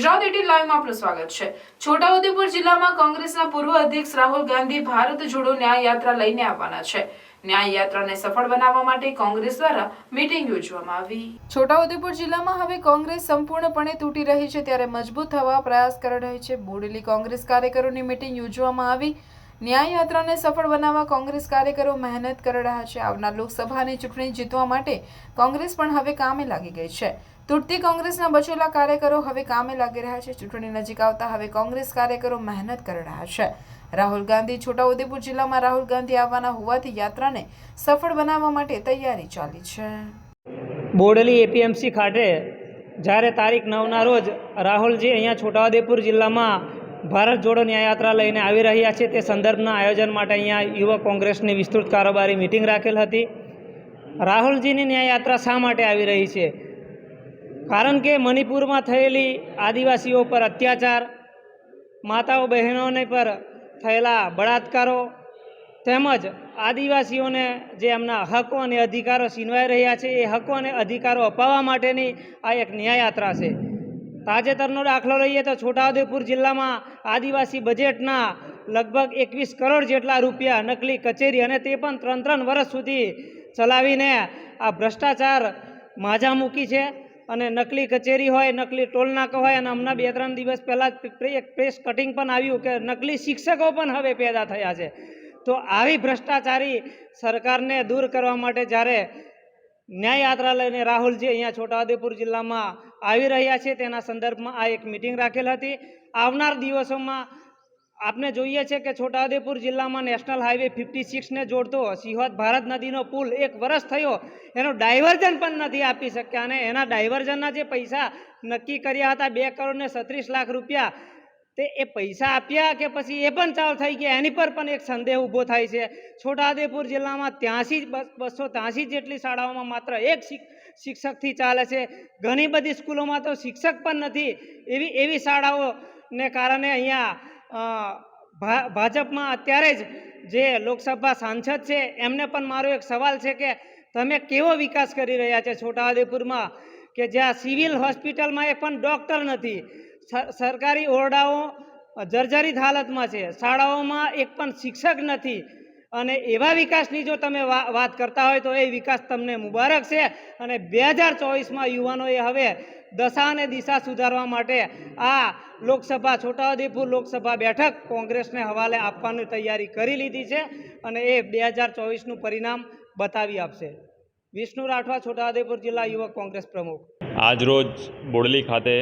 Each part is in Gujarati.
ગુજરાત 18 લાઈવમાં આપનું સ્વાગત છે। છોટાઉદેપુર જિલ્લામાં કોંગ્રેસના પૂર્વ અધ્યક્ષ રાહુલ ગાંધી ભારત જોડો ન્યાય યાત્રા લઈને આવવાના છે। ન્યાય યાત્રાને સફળ બનાવવા માટે કોંગ્રેસ દ્વારા મીટિંગ યોજવામાં આવી। છોટાઉદેપુર જિલ્લામાં હવે કોંગ્રેસ સંપૂર્ણપણે તૂટી રહી છે, ત્યારે મજબૂત થવા પ્રયાસ કરી રહી છે। બોડેલી કોંગ્રેસ કાર્યકરોની મીટિંગ યોજવામાં આવી। ન્યાય યાત્રાને સફળ બનાવવા કોંગ્રેસ કાર્યકરો મહેનત કરી રહ્યા છે। આવનાર લોકસભાની ચૂંટણી જીતવા માટે કોંગ્રેસ પણ હવે કામે લાગી ગઈ છે। તૂટતી કોંગ્રેસના બચેલા કાર્યકરો હવે કામે લાગી રહ્યા છે। ચૂંટણી નજીક આવતા હવે કોંગ્રેસ કાર્યકરો મહેનત કરી રહ્યા છે। રાહુલ ગાંધી છોટાઉદેપુર જિલ્લામાં રાહુલ ગાંધી આવવાના હોવાથી યાત્રાને સફળ બનાવવા માટે તૈયારી ચાલી છે। બોડેલી એપીએમસી ખાતે જ્યારે તારીખ 9ના રોજ રાહુલજી અહીંયા છોટાઉદેપુર જિલ્લામાં ભારત જોડો ન્યાય યાત્રા લઈને આવી રહ્યા છે, તે સંદર્ભના આયોજન માટે અહીંયા યુવક કોંગ્રેસની વિસ્તૃત કારોબારી મિટિંગ રાખેલ હતી। રાહુલજીની ન્યાય યાત્રા શા માટે આવી રહી છે? કારણ કે મણિપુરમાં થયેલી આદિવાસીઓ પર અત્યાચાર, માતાઓ બહેનોને પર થયેલા બળાત્કારો તેમજ આદિવાસીઓને જે એમના હકો અને અધિકારો છીનવાઈ રહ્યા છે, એ હકો અને અધિકારો અપાવવા માટેની આ એક ન્યાય યાત્રા છે। તાજેતરનો દાખલો લઈએ તો છોટાઉદેપુર જિલ્લામાં આદિવાસી બજેટના લગભગ 21 કરોડ જેટલા રૂપિયા નકલી કચેરી, અને તે પણ 3 વર્ષ સુધી ચલાવીને આ ભ્રષ્ટાચાર માજા મૂકી છે। અને નકલી કચેરી હોય, નકલી ટોલનાકા હોય, અને હમણાં 2-3 દિવસ પહેલાં એક પ્રેસ કટિંગ પણ આવ્યું કે નકલી શિક્ષકો પણ હવે પેદા થયા છે। તો આવી ભ્રષ્ટાચારી સરકારને દૂર કરવા માટે જ્યારે ન્યાય યાત્રા લઈને રાહુલજી અહીંયા છોટાઉદેપુર જિલ્લામાં આવી રહ્યા છે, તેના સંદર્ભમાં આ એક મિટિંગ રાખેલ હતી। આવનાર દિવસોમાં આપને જોઈએ છે કે છોટાઉદેપુર જિલ્લામાં નેશનલ હાઈવે 56ને જોડતો સિહોદ ભારત નદીનો પુલ 1 વર્ષ થયો, એનો ડાયવર્ઝન પણ નથી આપી શક્યા, અને એના ડાયવર્ઝનના જે પૈસા નક્કી કર્યા હતા 2 કરોડ ને 36 લાખ રૂપિયા, તે એ પૈસા આપ્યા કે પછી એ પણ ચાલુ થઈ ગયા, એની પર પણ એક સંદેહ ઊભો થાય છે। છોટાઉદેપુર જિલ્લામાં 283 જેટલી શાળાઓમાં માત્ર એક શિક્ષકથી ચાલે છે। ઘણી બધી સ્કૂલોમાં તો શિક્ષક પણ નથી। એવી શાળાઓને કારણે અહીંયા ભાજપમાં અત્યારે જ જે લોકસભા સાંસદ છે, એમને પણ મારો એક સવાલ છે કે તમે કેવો વિકાસ કરી રહ્યા છે છોટાઉદેપુરમાં, કે જ્યાં સિવિલ હોસ્પિટલમાં એક પણ ડૉક્ટર નથી, સરકારી ઓરડાઓ જર્જરિત હાલતમાં છે, શાળાઓમાં એક પણ શિક્ષક નથી, અને એવા વિકાસની જો તમે વાત કરતા હોય તો એ વિકાસ તમને મુબારક છે। અને 2024માં યુવાનોએ હવે દશા અને દિશા સુધારવા માટે આ લોકસભા છોટાઉદેપુર લોકસભા બેઠક કોંગ્રેસને હવાલે આપવાની તૈયારી કરી લીધી છે, અને એ 2024નું પરિણામ બતાવી આપશે। વિષ્ણુ રાઠવા, છોટાઉદેપુર જિલ્લા યુવક કોંગ્રેસ પ્રમુખ। આજરોજ બોડેલી ખાતે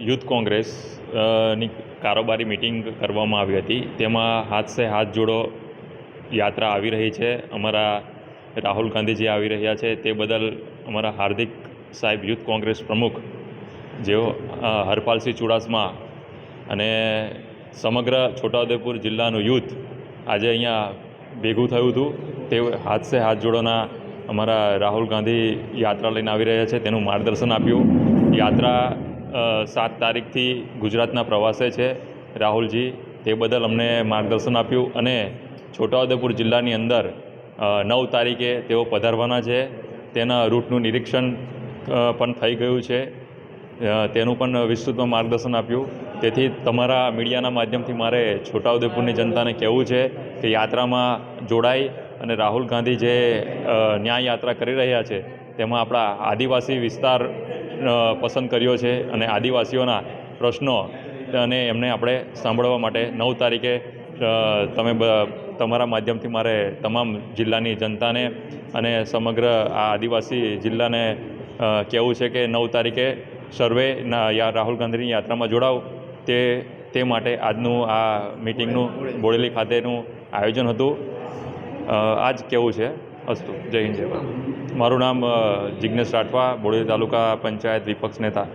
યુથ કોંગ્રેસની કારોબારી મિટિંગ કરવામાં આવી હતી। તેમાં હાથ સે હાથ જોડો યાત્રા આવી રહી છે। અમારા રાહુલ ગાંધીજી આવી રહ્યા છે, તે બદલ અમારા હાર્દિક સાહેબ યુથ કોંગ્રેસ પ્રમુખ, જેઓ હરપાલસિંહ ચુડાસમા અને સમગ્ર છોટાઉદેપુર જિલ્લાનું યુથ આજે અહીંયા ભેગું થયું હતું। તે હાથ સે હાથ જોડોના અમારા રાહુલ ગાંધી યાત્રા લઈને આવી રહ્યા છે, તેનું માર્ગદર્શન આપ્યું। યાત્રા 7 તારીખથી ગુજરાતના પ્રવાસે છે રાહુલજી, તે બદલ અમને માર્ગદર્શન આપ્યું, અને છોટાઉદેપુર જિલ્લાની અંદર 9 તારીખે તેઓ પધારવાના છે। તેના રૂટનું નિરીક્ષણ પણ થઈ ગયું છે, તેનું પણ વિસ્તૃતમાં માર્ગદર્શન આપ્યું। તેથી તમારા મીડિયાના માધ્યમથી મારે છોટાઉદેપુરની જનતાને કહેવું છે કે યાત્રામાં જોડાઈ અને રાહુલ ગાંધી જે ન્યાય યાત્રા કરી રહ્યા છે, તેમાં આપણા આદિવાસી વિસ્તાર પસંદ કર્યો છે, અને આદિવાસીઓના પ્રશ્નો અને એમને આપણે સાંભળવા માટે 9 તારીખે તમે તમારા માધ્યમથી મારે તમામ જિલ્લાની જનતાને અને સમગ્ર આ આદિવાસી જિલ્લાને કહેવું છે કે 9 તારીખે સર્વે રાહુલ ગાંધીની યાત્રામાં જોડાવ। તે માટે આજનું આ મિટિંગનું બોડેલી ખાતેનું આયોજન હતું। આ જ કહેવું છે। અસ્તુ, જય હિન્દ, જય ભારત। મારું નામ જિગ્નેશ રાઠવા, બોડેલી તાલુકા પંચાયત વિપક્ષ નેતા।